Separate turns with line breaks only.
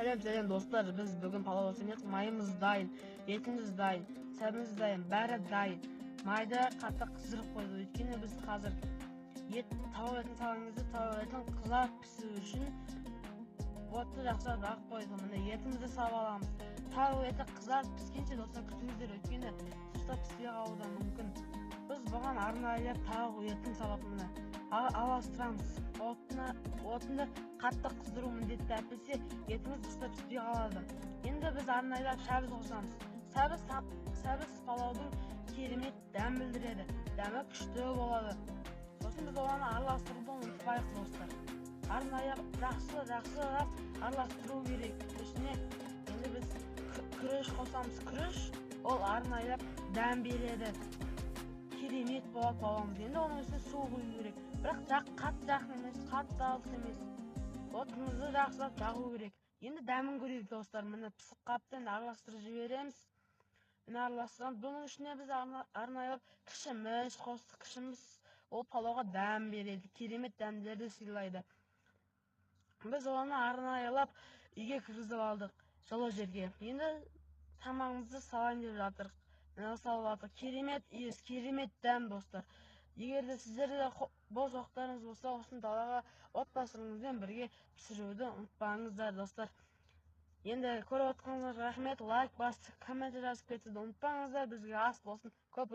Сәлем достар, біз бүгін палау жасаймыз. Майымыз дайын, етіміз дайын, сәбіміз дайын, бәрі дайын. Майды қатты қыздырып қойды. Өйткені біз қазір тауық етін салғанымызда тауық етін қызарып пісіру үшін отты жақсылап жағып қойдық. Міне етімізді салып аламыз. Тауық еті қызарып піскенше достар күтіңіздер, өйткені дұрыстап піспей қалуы да мүмкін. Біз бұған арнайылап тауық етін салып аластырамыз. Отынды қатты қыздыру міндетті, әйтпесе етіміз дұрыстап піспей қалады. Енді біз арнайылап сәбіз қосамыз. Сәбіз палаудың керемет дәм білдіреді, дәмі күшті болады. Сосын біз оны араластыруды ұмытпайық достар. Арнайылап жақсылап араластыру керек. Үстіне енді біз күріш қосамыз. Күріш ол арнайылап дәм береді. Керемет болады палауымыз. Енді оның үстіне су құю керек. Бірақ қатты жақын емес, қатты алыс емес. Отымызды жақсылап жағу керек. Енді дәмін көрейік достар. Міне пісіп қапты, енді араластырып жібереміз. Міне араластырамыз. Бұның ішіне біз арнайылап кішіміз қостық. Кішіміз ол палауға дәм береді, керемет дәмдерді сыйлайды. Біз оны арнайылап үйге кіргізіп алдық, жылы жерге. Енді тамағымызды салайын деп жатырық. Міне салып жатырық. Керемет иіс, керемет дәм достар. Егер де сіздерде бос уақыттарыңыз болса, осыны далаға отбасыңызбен бірге пісіруді ұмытпаңыздар достар. Енді көріп отқаныңызға рахмет, лайк басып, коммент жазып кетуді ұмытпаңыздар. Бізге ас болсын. Көп